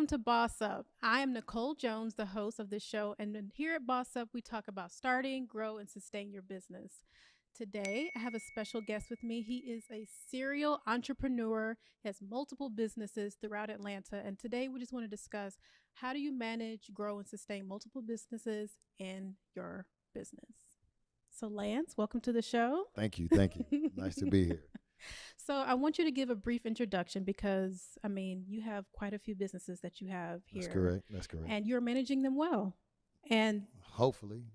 welcome to Boss Up. I am Nicole Jones, the host of this show, and here at Boss Up, we talk about starting, grow, and sustain your business. Today, I have a special guest with me. He is a serial entrepreneur, has multiple businesses throughout Atlanta, and today we just want to discuss how do you manage, grow, and sustain multiple businesses in your business. So, Lance, welcome to the show. Thank you. Thank you. Nice to be here. So I want you to give a brief introduction because I mean you have quite a few businesses that you have That's here, correct. That's correct. and you're managing them well. And Hopefully,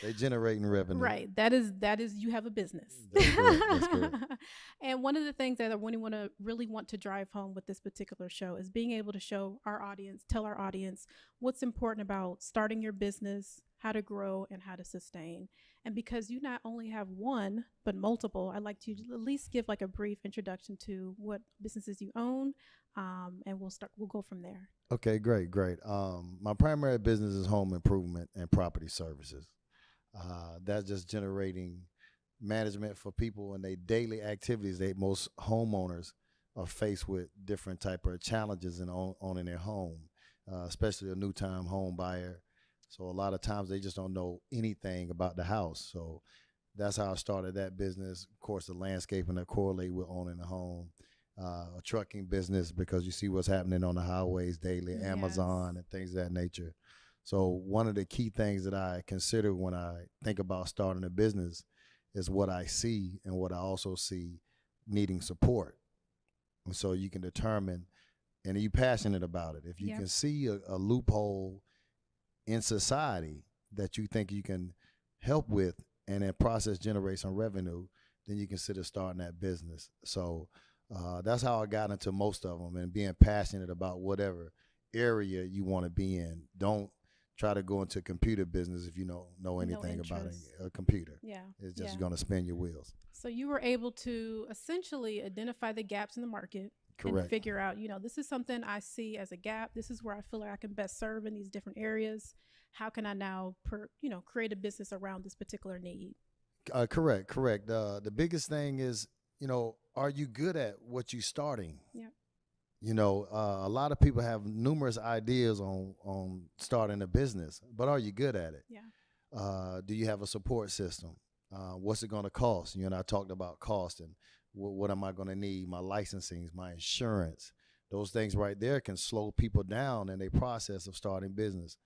they generating revenue. right, that is you have a business. That's correct. That's correct. And one of the things that I really want to drive home with this particular show is being able to show our audience, tell our audience what's important about starting your business, how to grow, and how to sustain. And because you not only have one but multiple, I'd like to at least give like a brief introduction to what businesses you own, and we'll go from there. Okay, great, great. My primary business is home improvement and property services. That's just generating management for people in their daily activities. Most homeowners are faced with different type of challenges in owning their home, especially a new time home buyer. So a lot of times they just don't know anything about the house. So that's how I started that business. Of course, the landscaping that correlate with owning a home, a trucking business because you see what's happening on the highways daily, Yes. Amazon and things of that nature. So one of the key things that I consider when I think about starting a business is what I see and what I also see needing support. And so you can determine, and are you passionate about it? If you Yep. can see a loophole in society that you think you can help with and in process generate some revenue, then you consider starting that business. So that's how I got into most of them, and being passionate about whatever area you want to be in. Don't try to go into computer business if you don't know anything about interest. a computer. Yeah. It's just Yeah. going to spin your wheels. So you were able to essentially identify the gaps in the market and Correct. figure out, this is something I see as a gap. This is where I feel like I can best serve in these different areas. How can I now, create a business around this particular need? Correct. The biggest thing is, are you good at what you're starting? Yeah. A lot of people have numerous ideas on starting a business, but are you good at it? Yeah. Do you have a support system? What's it going to cost? You and I talked about cost and what am I going to need? My licensings, my insurance, those things right there can slow people down in their process of starting business.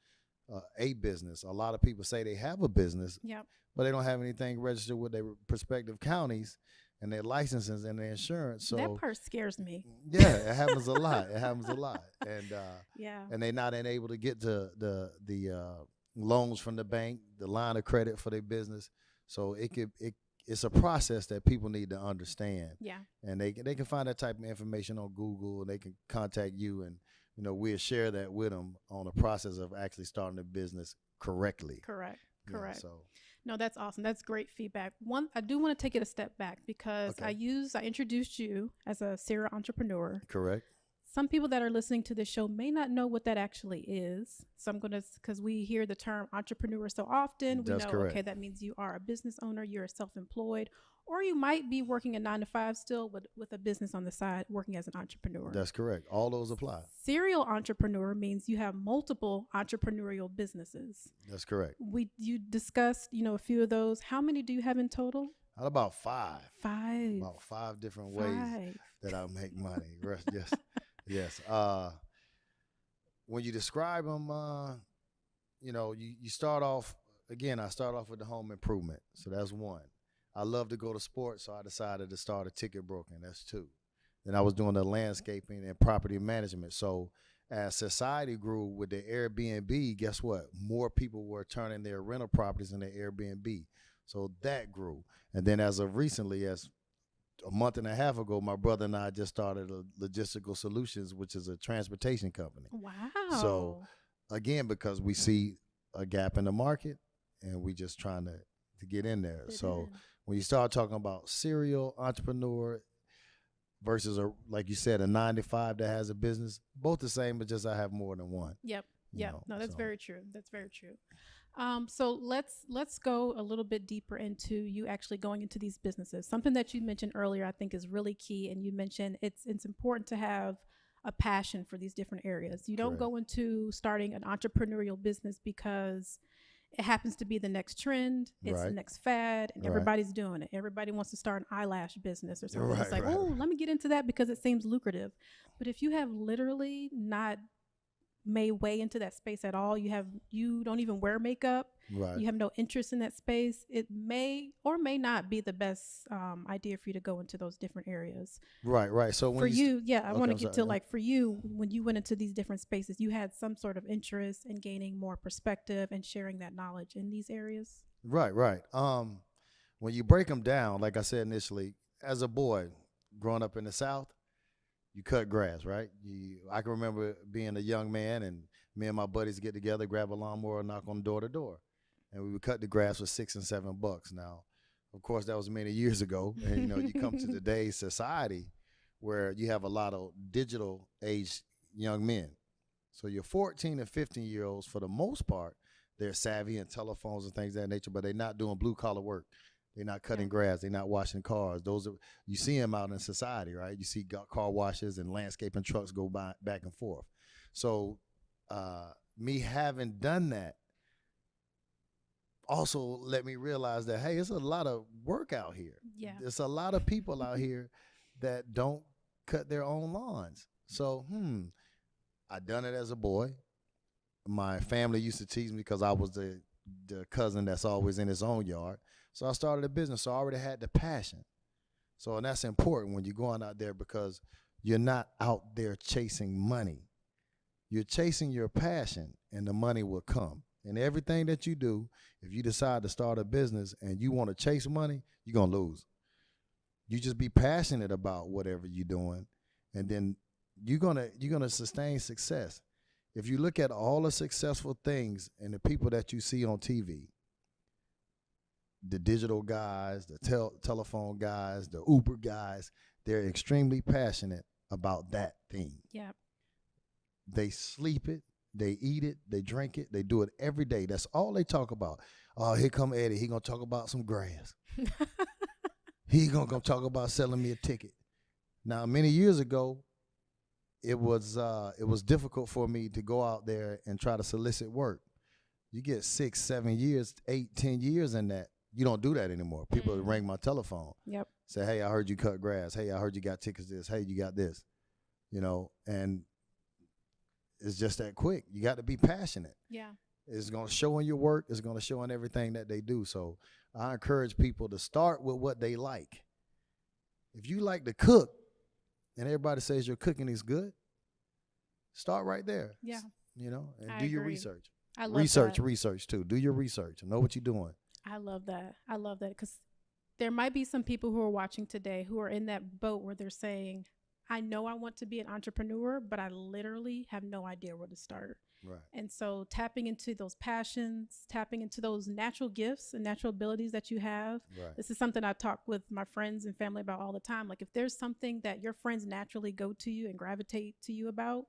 A business. A lot of people say they have a business, Yep. but they don't have anything registered with their respective counties and their licenses and their insurance. So That part scares me. yeah, it happens a lot. It happens a lot, and Yeah. and they're not able to get to the loans from the bank, the line of credit for their business. So it's a process that people need to understand, Yeah. and they can find that type of information on Google, and they can contact you, and we'll share that with them on the process of actually starting a business correctly. Correct. Yeah, Correct. so No, that's awesome. That's great feedback. One, I do want to take it a step back because Okay. I introduced you as a serial entrepreneur. correct. Some people that are listening to this show may not know what that actually is. So I'm going to, because we hear the term entrepreneur so often, we That's know, correct. okay, that means you are a business owner, you're self-employed, or you might be working a 9 to 5 still with a business on the side, working as an entrepreneur. That's correct. All those apply. Serial entrepreneur means you have multiple entrepreneurial businesses. That's correct. You discussed, a few of those. How many do you have in total? About five. 5. About 5 different ways 5. that I make money. Yes, yes. When you describe them, you start off, again, I start off with the home improvement. So that's one. I love to go to sports, so I decided to start a ticket broking. That's 2. Then I was doing the landscaping and property management. So as society grew with the Airbnb, guess what? More people were turning their rental properties into Airbnb. So that grew. And then as of recently, as a month and a half ago, my brother and I just started a Logistical Solutions, which is a transportation company. Wow. So again, because we see a gap in the market and we just trying to get in there. Fit So in. when you start talking about serial entrepreneur versus like you said, a 9 to 5 that has a business, both the same, but just I have more than one. Yep. you Yep. know, No, that's so. very true. That's very true. So let's go a little bit deeper into you actually going into these businesses. Something that you mentioned earlier, I think, is really key. And you mentioned it's important to have a passion for these different areas. You don't Correct. go into starting an entrepreneurial business because it happens to be the next trend, it's the Right. next fad, and Right. everybody's doing it. Everybody wants to start an eyelash business or something. It's Right. like, Right. oh, let me get into that because it seems lucrative. But if you have literally not made way into that space at all, you don't even wear makeup, Right. you have no interest in that space, it may or may not be the best idea for you to go into those different areas. Right. Right. So when For you, you, yeah, I want to I'm get sorry. to like for you, when you went into these different spaces, you had some sort of interest in gaining more perspective and sharing that knowledge in these areas. Right. Right. When you break them down, like I said initially, as a boy growing up in the South, you cut grass, right? I can remember being a young man, and me and my buddies get together, grab a lawnmower, and knock on door to door, and we would cut the grass for $6 and $7. Now, of course, that was many years ago, and you come to today's society where you have a lot of digital age young men. So your 14 and 15-year-olds, for the most part, they're savvy in telephones and things of that nature, but they're not doing blue collar work. They're not cutting grass. They're not washing cars. Those are, you see them out in society, right? You see car washes and landscaping trucks go by back and forth. So me having done that also let me realize that, hey, it's a lot of work out here. Yeah. There's a lot of people out here that don't cut their own lawns. So I done it as a boy. My family used to tease me because I was the cousin that's always in his own yard. So I started a business. So I already had the passion. So, and that's important when you're going out there, because you're not out there chasing money. You're chasing your passion, and the money will come. And everything that you do, if you decide to start a business and you want to chase money, you're going to lose. You just be passionate about whatever you're doing, and then you're gonna sustain success. If you look at all the successful things and the people that you see on TV, the digital guys, the telephone guys, the Uber guys, they're extremely passionate about that thing. Yeah. They sleep it, they eat it, they drink it, they do it every day. That's all they talk about. Oh, here come Eddie. He gonna talk about some grass. He gonna come talk about selling me a ticket. Now, many years ago, it was difficult for me to go out there and try to solicit work. You get 6, 7 years, 8, 10 years in that. You don't do that anymore. People ring my telephone. Yep. Say, hey, I heard you cut grass. Hey, I heard you got tickets to this. Hey, you got this. And it's just that quick. You got to be passionate. Yeah. It's going to show in your work. It's going to show in everything that they do. So I encourage people to start with what they like. If you like to cook and everybody says your cooking is good, start right there. Yeah. And I do your agree. research. I love Research too. Do your research and know what you're doing. I love that. I love that, because there might be some people who are watching today who are in that boat where they're saying, I know I want to be an entrepreneur, but I literally have no idea where to start. Right. And so tapping into those passions, tapping into those natural gifts and natural abilities that you have. Right. This is something I talk with my friends and family about all the time. Like, if there's something that your friends naturally go to you and gravitate to you about,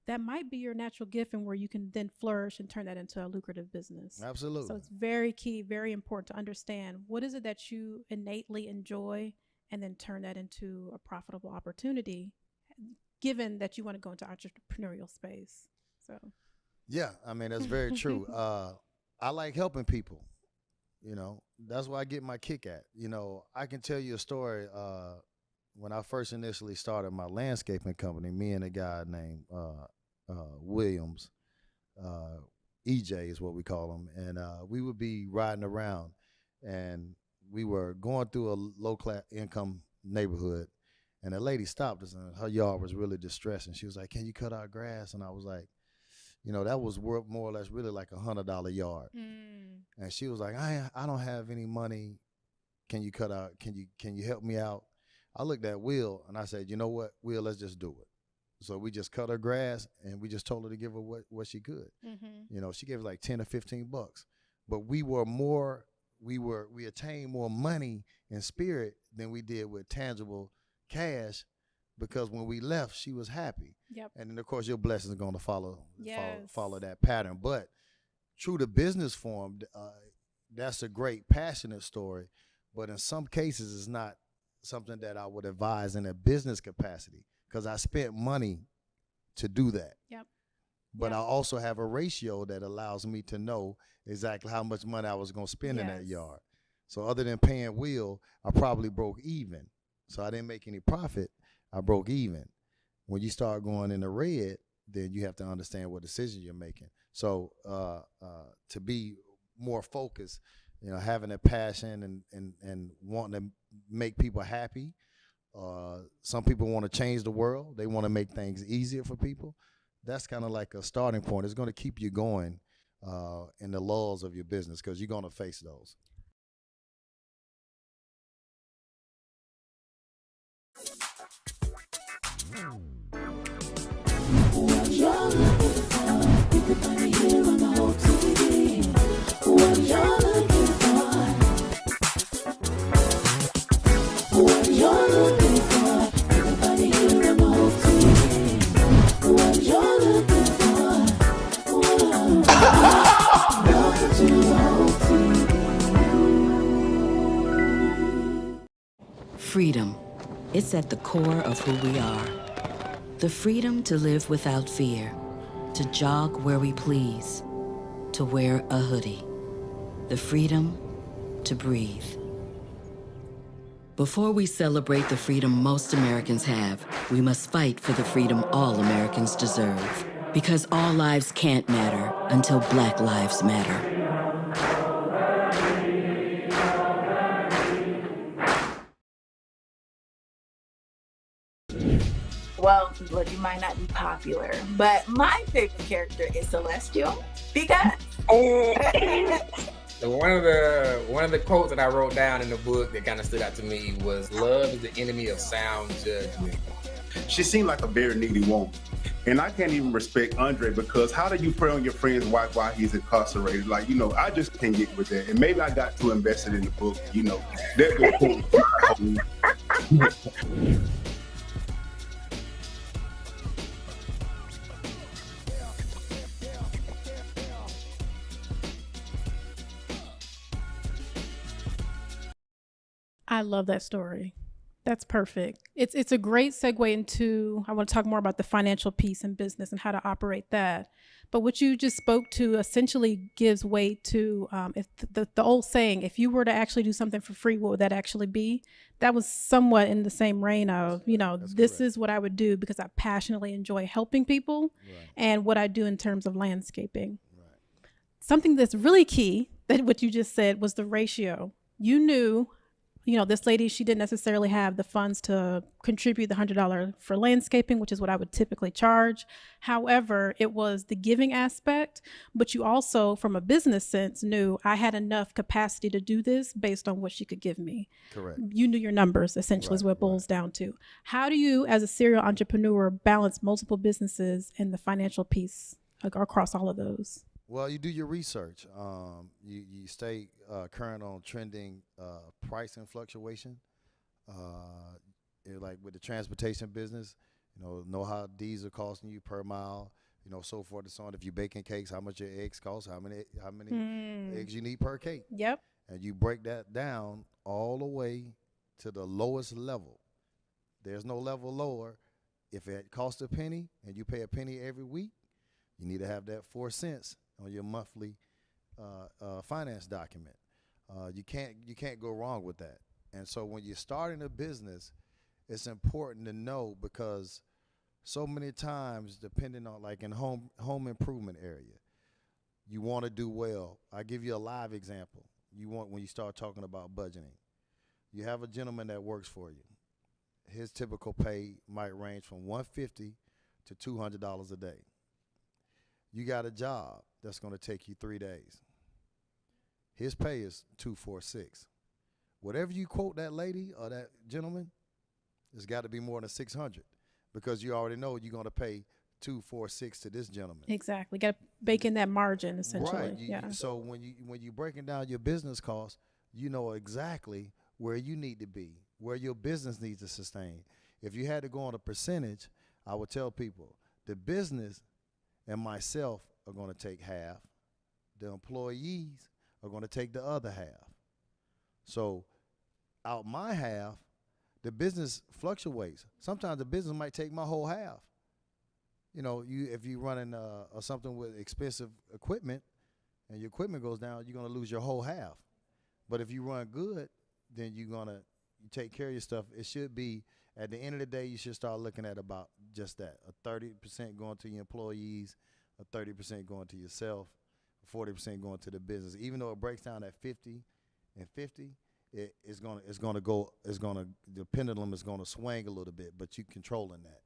that might be your natural gift, and where you can then flourish and turn that into a lucrative business. Absolutely. So it's very key, very important to understand what is it that you innately enjoy, and then turn that into a profitable opportunity, given that you want to go into entrepreneurial space. So, yeah, I mean, that's very true. I like helping people. That's why I get my kick at. I can tell you a story. When I first initially started my landscaping company, me and a guy named Williams, EJ is what we call him, and we would be riding around, and we were going through a low-class income neighborhood, and a lady stopped us, and her yard was really distressing. She was like, "Can you cut our grass?" And I was like, that was more or less really like $100 yard. And she was like, I don't have any money. Can you cut out? Can you help me out? I looked at Will and I said, you know what, Will, let's just do it. So we just cut her grass, and we just told her to give her what she could. She gave us like $10 or $15, but we attained more money in spirit than we did with tangible cash, because when we left, she was happy. Yep. And then of course your blessings are going to follow Yes. follow that pattern. But true to business form, that's a great passionate story, but in some cases it's not something that I would advise in a business capacity. because I spent money to do that. Yep. But Yep. I also have a ratio that allows me to know exactly how much money I was going to spend in that Yes. yard. So other than paying Will, I probably broke even. So I didn't make any profit. I broke even. When you start going in the red, then you have to understand what decision you're making. So to be more focused, having a passion and wanting to make people happy. Some people want to change the world. They want to make things easier for people. That's kind of like a starting point. It's going to keep you going in the lulls of your business because you're going to face those. What you're looking for, everybody here on the whole TV. What you're looking for, what you're looking for, everybody here on the whole TV. What you're looking for, whoa. Welcome to the whole TV. Freedom. It's at the core of who we are. The freedom to live without fear, to jog where we please, to wear a hoodie. The freedom to breathe. Before we celebrate the freedom most Americans have, we must fight for the freedom all Americans deserve. Because all lives can't matter until Black lives matter. Well, look, you might not be popular, but my favorite character is Celestial because One of the quotes that I wrote down in the book that kind of stood out to me was, "Love is the enemy of sound judgment." She seemed like a very needy woman. And I can't even respect Andre because how do you prey on your friend's wife while he's incarcerated? Like, I just can't get with that. And maybe I got too invested in the book, I love that story. That's perfect. It's a great segue into, I want to talk more about the financial piece in business and how to operate that. But what you just spoke to essentially gives weight to if the old saying, if you were to actually do something for free, what would that actually be? That was somewhat in the same reign of, this correct. is what I would do because I passionately enjoy helping people and what I do in terms of landscaping. Right. Something that's really key, that what you just said, was the ratio. You knew, this lady, she didn't necessarily have the funds to contribute the $100 for landscaping, which is what I would typically charge. However, it was the giving aspect, but you also, from a business sense, knew I had enough capacity to do this based on what she could give me. Correct. You knew your numbers, essentially, is what it boils down to. How do you, as a serial entrepreneur, balance multiple businesses and the financial piece across all of those? Well, you do your research. You stay current on trending pricing fluctuation. Like with the transportation business, know how diesel costing you per mile, so forth and so on. If you're baking cakes, how much your eggs cost, how many eggs you need per cake. Yep. And you break that down all the way to the lowest level. There's no level lower. If it costs a penny and you pay a penny every week, you need to have that 4 cents on your monthly finance document. You can't go wrong with that. And so when you're starting a business, it's important to know because so many times, depending on like in home improvement area, you want to do well. I give you a live example. When you start talking about budgeting, you have a gentleman that works for you. His typical pay might range from $150 to $200 a day. You got a job that's going to take you 3 days. His pay is $246. Whatever you quote that lady or that gentleman, it's got to be more than $600 because you already know you're going to pay $246 to this gentleman. Exactly. Got to bake in that margin, essentially. Right. Yeah. So when you're breaking down your business costs, you know exactly where you need to be, where your business needs to sustain. If you had to go on a percentage, I would tell people the business and myself are going to take half. The employees are going to take the other half. So out my half, the business fluctuates. Sometimes the business might take my whole half. You know, if you running something with expensive equipment and your equipment goes down, you're gonna lose your whole half. But if you run good, then you take care of your stuff. It should be, at the end of the day, you should start looking at about just that: a 30% going to your employees, a 30% going to yourself, 40% going to the business. Even though it breaks down at 50 and 50, the pendulum is gonna swing a little bit, but you controlling that.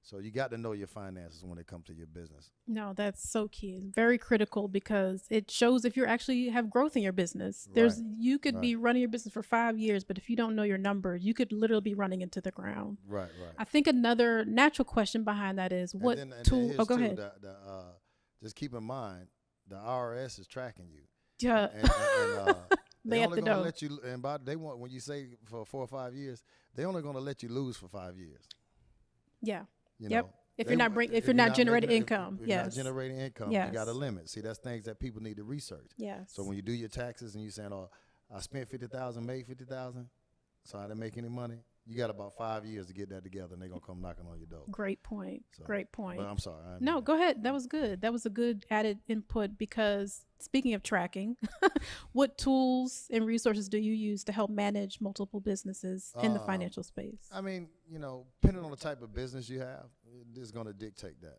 So you got to know your finances when it comes to your business. No, that's so key. Very critical because it shows if you actually have growth in your business. You could be running your business for 5 years, but if you don't know your numbers, you could literally be running into the ground. Right. I think another natural question behind that is what tool? Oh, go ahead. Just keep in mind, the IRS is tracking you. Yeah. They at only the gonna door. let you, and when you say for 4 or 5 years, they only gonna let you lose for 5 years. Yeah. You Yep. know, If you're not generating income, if yes. you're not generating income, Yes. you got a limit. See, that's things that people need to research. Yes. So when you do your taxes and you saying, "Oh, I spent 50,000, made 50,000, so I didn't make any money," you got about 5 years to get that together, and they're gonna come knocking on your door. Great point. So, Great point. But I'm sorry. No, go ahead. That was good. That was a good added input because speaking of tracking, what tools and resources do you use to help manage multiple businesses in the financial space? I mean, depending on the type of business you have, it's going to dictate that.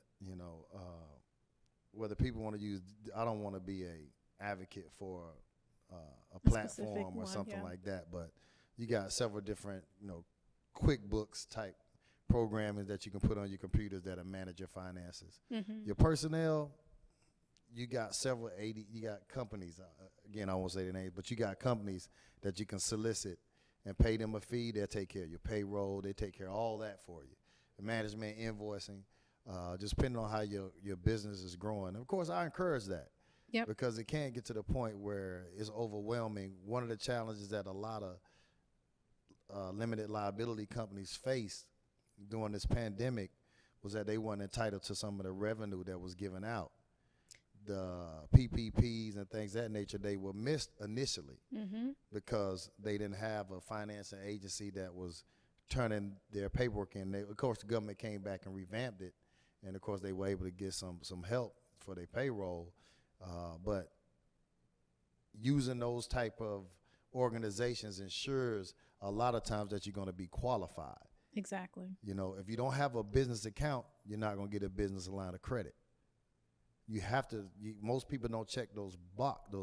Whether people want to use, I don't want to be a advocate for a platform or something like that, but you got several different, QuickBooks type programming that you can put on your computers that'll manage your finances. Your personnel, you got you got companies, again, I won't say the name, but you got companies that you can solicit and pay them a fee. They'll take care of your payroll. They take care of all that for you. The management, invoicing, just depending on how your business is growing. And of course, I encourage that. Yep. Because it can get to the point where it's overwhelming. One of the challenges that a lot of limited liability companies faced during this pandemic was that they weren't entitled to some of the revenue that was given out. The PPPs and things of that nature, they were missed initially because they didn't have a financing agency that was turning their paperwork in. Of course, the government came back and revamped it, and of course, they were able to get some help for their payroll. But using those type of organizations ensures a lot of times that you're going to be qualified. Exactly. If you don't have a business account, you're not going to get a business line of credit. You have to. Most people don't check those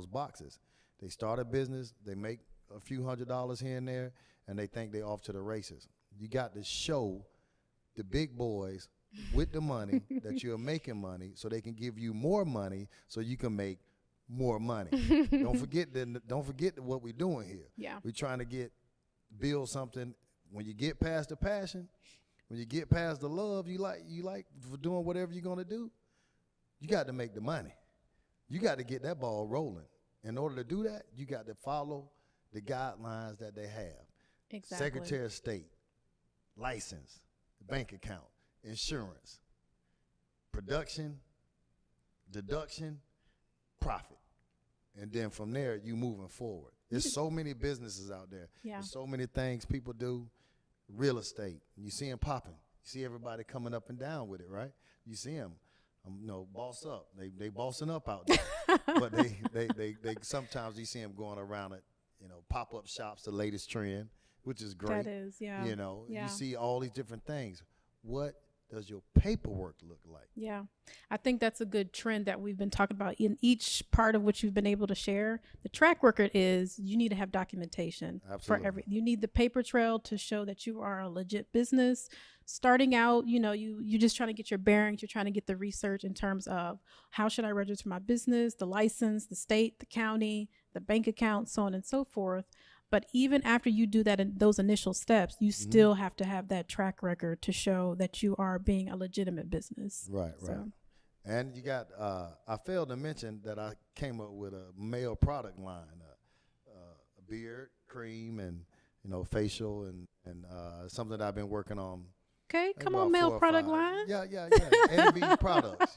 boxes. They start a business, they make a few $100s here and there, and they think they're off to the races. You got to show the big boys with the money that you're making money, so they can give you more money, so you can make more money. Don't forget what we're doing here. Yeah. We're trying to build something. When you get past the passion, when you get past the love you like for doing whatever you're gonna do, you got to make the money. You got to get that ball rolling. In order to do that, you got to follow the guidelines that they have. Exactly. Secretary of State, license, bank account, insurance, production, deduction, profit. And then from there, you moving forward. There's so many businesses out there. Yeah. There's so many things people do. Real estate, you see them popping. You see everybody coming up and down with it, right? You see them, boss up. They bossing up out there. But they sometimes you see them going around it, pop-up shops, the latest trend, which is great. That is, yeah. You see all these different things. What does your paperwork look like? Yeah. I think that's a good trend that we've been talking about in each part of which you've been able to share. The track record is you need to have documentation. Absolutely. You need the paper trail to show that you are a legit business. Starting out, you just trying to get your bearings. You're trying to get the research in terms of how should I register my business, the license, the state, the county, the bank account, so on and so forth. But even after you do that in those initial steps, you still have to have that track record to show that you are being a legitimate business. Right. And you got, I failed to mention that I came up with a male product line, a beard, cream, and, facial, and something that I've been working on. Okay, come about on, male 4 or product 5. line. Yeah. NV products,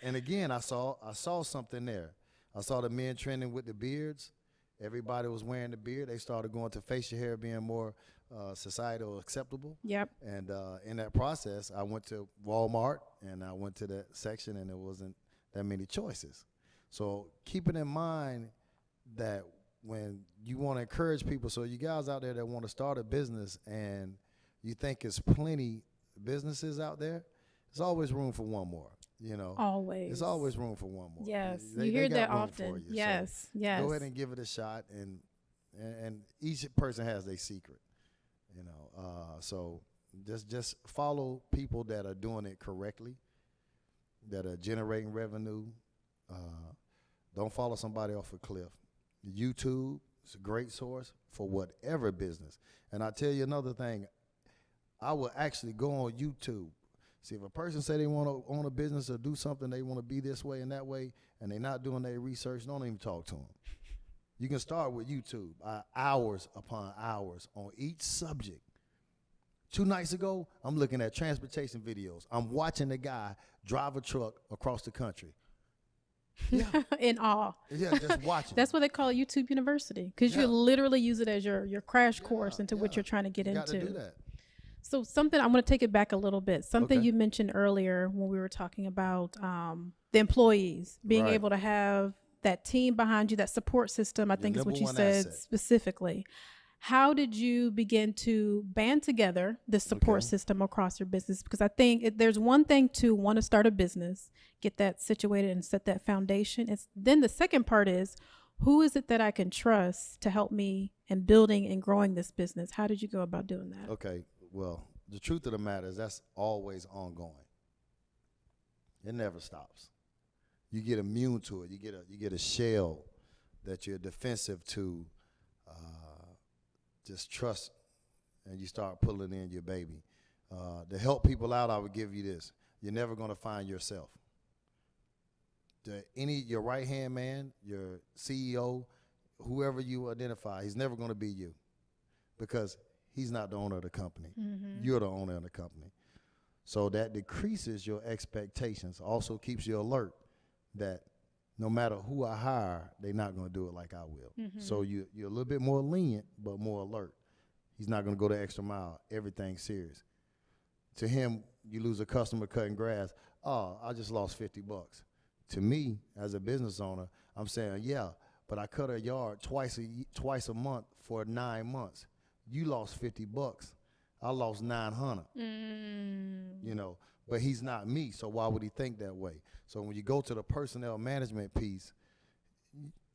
and again, I saw something there. I saw the men trending with the beards, Everybody was wearing the beard. They started going to facial hair being more societal acceptable. Yep. And in that process, I went to Walmart and I went to that section, and there wasn't that many choices. So keeping in mind that when you want to encourage people, so you guys out there that want to start a business and you think there's plenty businesses out there, there's always room for one more. You know, Always. there's always room for one more. Yes. They you hear got that room often. for you. So Yes. Yes. go ahead and give it a shot, and each person has their secret. You know, so just follow people that are doing it correctly, that are generating revenue. Don't follow somebody off a cliff. YouTube is a great source for whatever business. And I tell you another thing, I will actually go on YouTube. See, if a person say they want to own a business or do something, they want to be this way and that way, and they're not doing their research, don't even talk to them. You can start with YouTube, hours upon hours on each subject. 2 nights ago, I'm looking at transportation videos. I'm watching the guy drive a truck across the country. Yeah, In awe. yeah, just watching. That's what they call YouTube University, because Yeah. you literally use it as your crash course into what yeah. you're trying to get You got into. to do that. So something, I'm going to take it back a little bit. Something Okay. you mentioned earlier when we were talking about the employees being Right. able to have that team behind you, that support system, I think is what number you one said asset. specifically. How did you begin to band together the support Okay. system across your business? Because I think there's one thing to want to start a business, get that situated and set that foundation. Then the second part is, who is it that I can trust to help me in building and growing this business? How did you go about doing that? Okay, well, the truth of the matter is that's always ongoing. It never stops. You get immune to it. You get a shell that you're defensive to. Just trust, and you start pulling in your baby. To help people out, I would give you this: you're never going to find yourself. Your right hand man, your CEO, whoever you identify, he's never going to be you, because he's not the owner of the company. You're the owner of the company. So that decreases your expectations. Also keeps you alert that no matter who I hire, they're not going to do it like I will. So you're a little bit more lenient, but more alert. He's not going to go the extra mile. Everything's serious. To him, you lose a customer cutting grass. Oh, I just lost $50. To me, as a business owner, I'm saying, yeah, but I cut a yard twice a month for 9 months. You lost $50. I lost 900. You know, but he's not me, so why would he think that way? So when you go to the personnel management piece,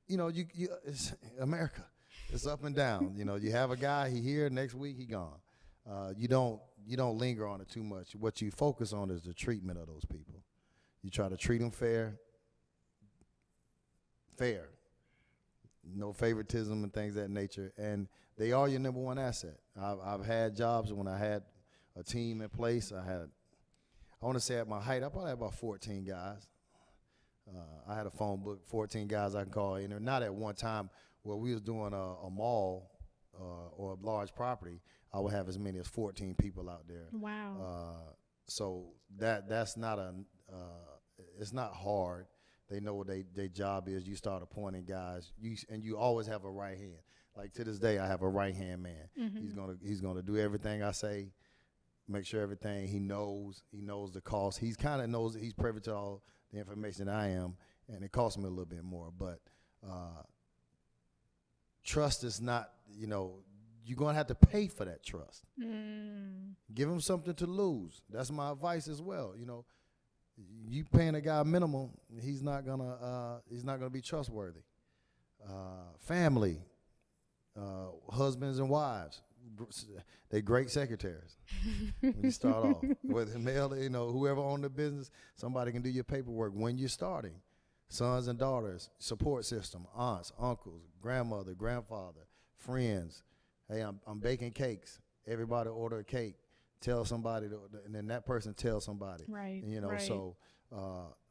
you know, it's America. It's up and down. You know, you have a guy, he here, next week he gone. You don't linger on it too much. What you focus on is the treatment of those people. You try to treat them fair, no favoritism and things of that nature, and they are your number one asset. I've had jobs when I had a team in place. I want to say at my height, I probably had about 14 guys. I had a phone book, 14 guys I can call in there. Not at one time where we was doing a mall or a large property, I would have as many as 14 people out there. Wow. So that's not it's not hard. They know what their job is. You start appointing guys, and you always have a right hand. Like to this day, I have a right hand man. He's gonna do everything I say, make sure everything he knows the cost. He's kind of knows that he's privy to all the information I am, and it costs me a little bit more. But trust is not, you know, you're gonna have to pay for that trust. Give him something to lose. That's my advice as well. You know, you paying a guy minimum, he's not gonna be trustworthy. Family, husbands and wives, they great secretaries. When you start off, whether male, you know, whoever owned the business, somebody can do your paperwork when you're starting. Sons and daughters, support system, aunts, uncles, grandmother, grandfather, friends. Hey, I'm baking cakes. Everybody order a cake. Tell somebody, and then that person tells somebody. Right. And, you know, right. so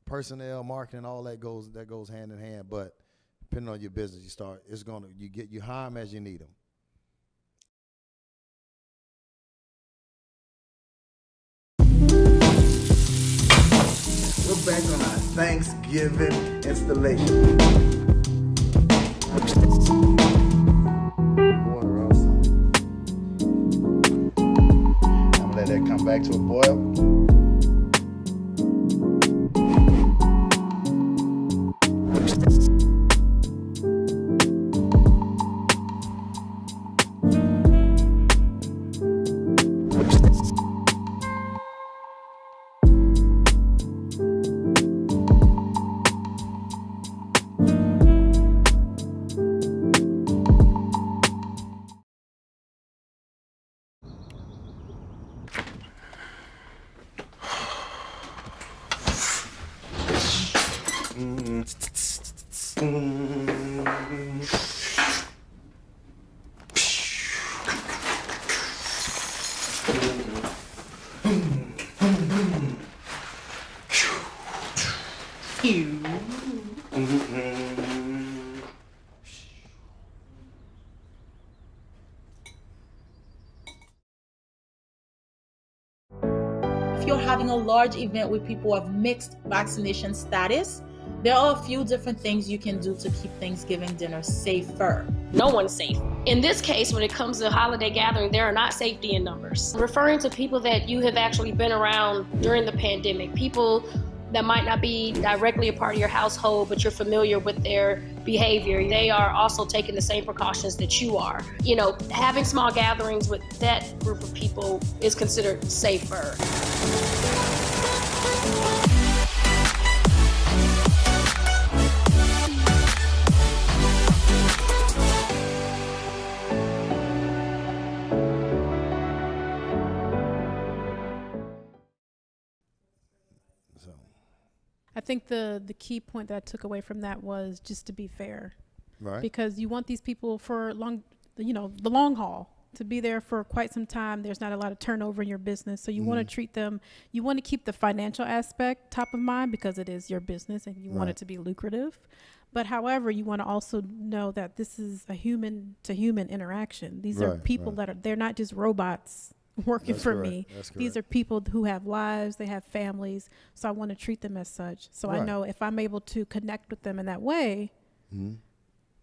personnel, marketing, all that goes hand in hand. But depending on your business, you hire them as you need them. We're back on our Thanksgiving installation. to a boil. If you're having a large event with people of mixed vaccination status, there are a few different things you can do to keep Thanksgiving dinner safer. No one's safe. In this case, when it comes to holiday gathering, there are not safety in numbers. Referring to people that you have actually been around during the pandemic, people that might not be directly a part of your household, but you're familiar with their behavior. They are also taking the same precautions that you are. You know, having small gatherings with that group of people is considered safer. I think the key point that I took away from that was just to be fair, Right. because you want these people for the long haul, to be there for quite some time. There's not a lot of turnover in your business, so you want to treat them. You want to keep the financial aspect top of mind because it is your business and you want it to be lucrative. But however, you want to also know that this is a human to human interaction. These are people they're not just robots working for me. These are people who have lives, they have families, so I want to treat them as such. So I know if I'm able to connect with them in that way,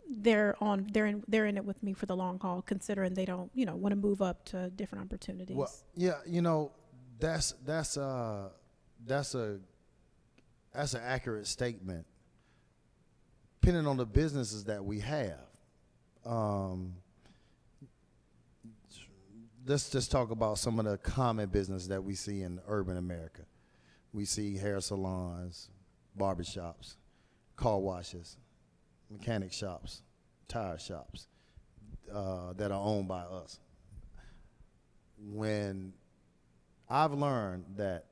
they're in it with me for the long haul, considering they don't want to move up to different opportunities. Well, yeah, that's an accurate statement. Depending on the businesses that we have, let's just talk about some of the common business that we see in urban America. We see hair salons, barbershops, car washes, mechanic shops, tire shops that are owned by us. When I've learned that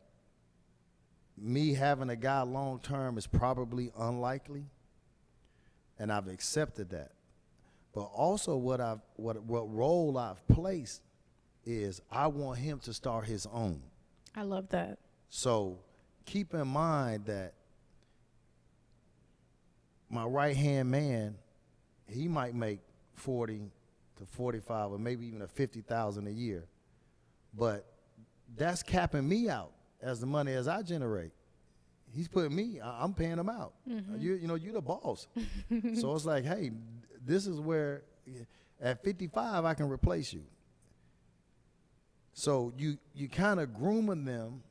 me having a guy long term is probably unlikely, and I've accepted that. But also what role I've placed is I want him to start his own. I love that. So keep in mind that my right-hand man, he might make 40 to 45 or maybe even a 50,000 a year. But that's capping me out as the money as I generate. He's putting me, I'm paying him out. You're the boss. So it's like, hey, this is where at 55 I can replace you. So you kind of grooming them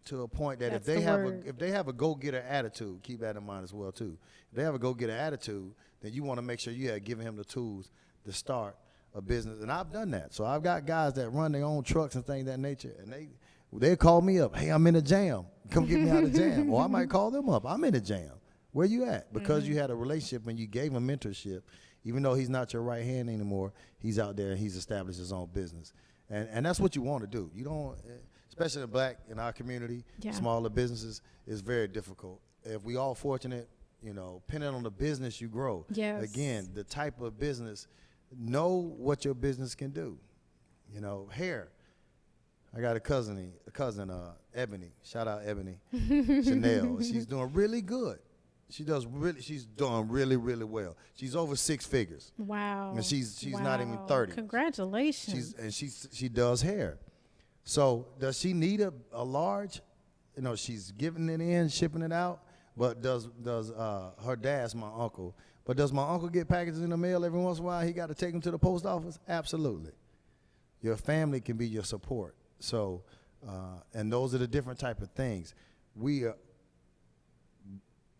to a point that if they have a go-getter attitude, keep that in mind as well too. If they have a go-getter attitude, then you want to make sure you have given him the tools to start a business. And I've done that. So I've got guys that run their own trucks and things of that nature, and they call me up. Hey, I'm in a jam. Come get me out of the jam. Or I might call them up. I'm in a jam. Where you at? Because you had a relationship and you gave him mentorship. Even though he's not your right hand anymore, he's out there and he's established his own business. And that's what you want to do. You don't, especially in our community, smaller businesses, it's very difficult. If we all fortunate, depending on the business you grow. Yes. Again, the type of business, know what your business can do. Hair. I got a cousin, Ebony. Shout out Ebony Chanel. She's doing really good. She's doing really, really well. She's over 6 figures. Wow. And she's not even 30. Congratulations. She does hair. So does she need a large? She's giving it in, shipping it out. But does her dad's my uncle? But does my uncle get packages in the mail every once in a while? He got to take them to the post office? Absolutely. Your family can be your support. So And those are the different type of things. We are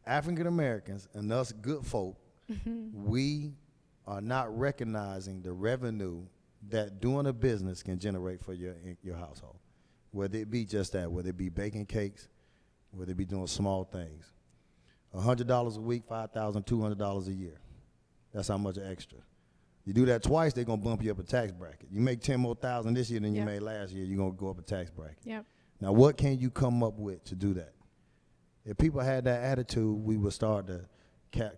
African Americans and us good folk, we are not recognizing the revenue that doing a business can generate for your household. Whether it be just that, whether it be baking cakes, whether it be doing small things. $100 a week, $5,200 a year. That's how much extra. You do that twice, they're gonna bump you up a tax bracket. You make 10 more thousand this year than you made last year, you're gonna go up a tax bracket. Yep. Now, what can you come up with to do that? If people had that attitude, we would start to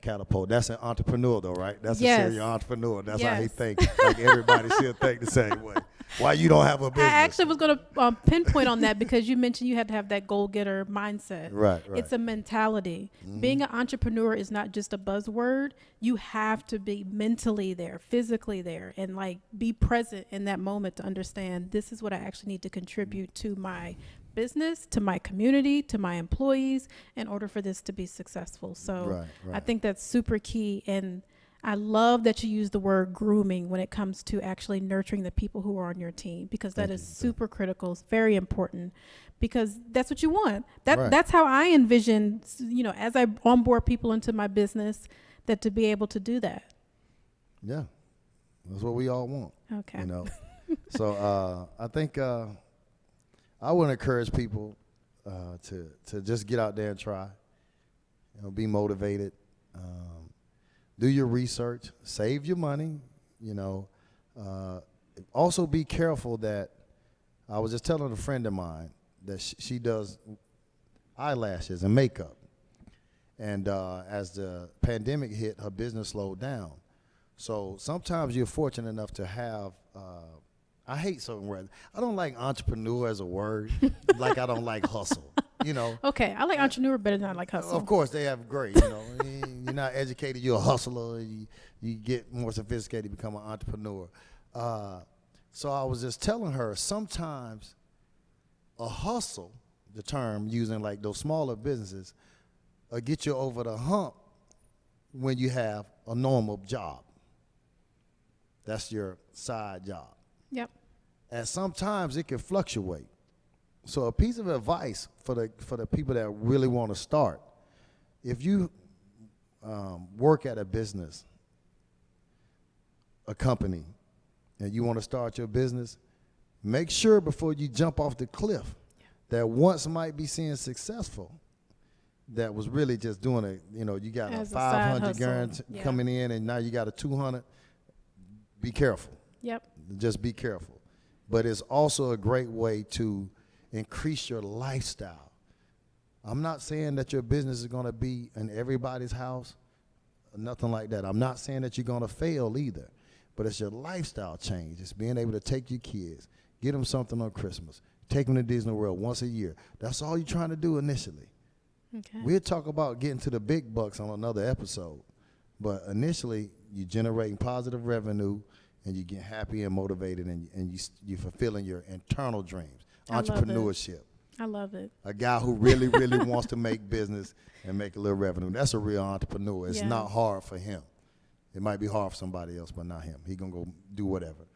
catapult. That's an entrepreneur, though, right? That's a serious entrepreneur. That's how he thinks. Like everybody should think the same way. Why you don't have a business? I actually was going to pinpoint on that because you mentioned you had to have that goal-getter mindset. Right. It's a mentality. Being an entrepreneur is not just a buzzword. You have to be mentally there, physically there, and like be present in that moment to understand this is what I actually need to contribute to my business, to my community, to my employees in order for this to be successful. So I think that's super key. And I love that you use the word grooming when it comes to actually nurturing the people who are on your team, because that is super critical. It's very important because that's what you want. That's how I envision, as I onboard people into my business, that to be able to do that. Yeah, that's what we all want. Okay. So I think I would encourage people to just get out there and try, be motivated. Do your research, save your money, also be careful that, I was just telling a friend of mine that she does eyelashes and makeup. And as the pandemic hit, her business slowed down. So sometimes you're fortunate enough to have, I hate certain words. I don't like entrepreneur as a word, like I don't like hustle. Okay, I like entrepreneur better than I like hustle. Of course, they have great. You're not educated, you're a hustler. You get more sophisticated, become an entrepreneur. So I was just telling her, sometimes a hustle, the term using like those smaller businesses, get you over the hump when you have a normal job. That's your side job. Yep. And sometimes it can fluctuate. So a piece of advice for the people that really want to start, if you work at a business, a company, and you want to start your business, make sure before you jump off the cliff that once might be seen successful, that was really just doing it. You got a 500 guarantee coming in, and now you got a 200. Be careful. Yep. Just be careful. But it's also a great way to increase your lifestyle. I'm not saying that your business is going to be in everybody's house, nothing like that. I'm not saying that you're going to fail either, but it's your lifestyle change. It's being able to take your kids, get them something on Christmas, take them to Disney World once a year. That's all you're trying to do initially. Okay. We'll talk about getting to the big bucks on another episode, but initially you're generating positive revenue and you get happy and motivated, and you're fulfilling your internal dreams. Entrepreneurship. I love it. A guy who really, really wants to make business and make a little revenue. That's a real entrepreneur. It's not hard for him. It might be hard for somebody else, but not him. He gonna go do whatever.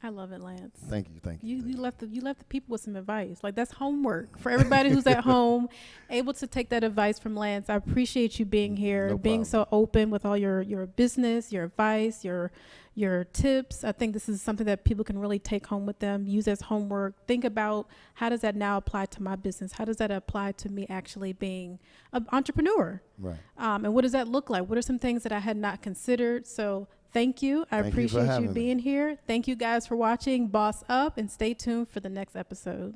I love it, Lance. Thank you. You left the people with some advice. Like, that's homework for everybody who's at home, able to take that advice from Lance. I appreciate you being here, being so open with all your business, your advice, your tips. I think this is something that people can really take home with them, use as homework. Think about, how does that now apply to my business? How does that apply to me actually being an entrepreneur? Right. And what does that look like? What are some things that I had not considered? So thank you. I appreciate you being here. Thank you guys for watching Boss Up, and stay tuned for the next episode.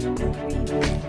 Thank you.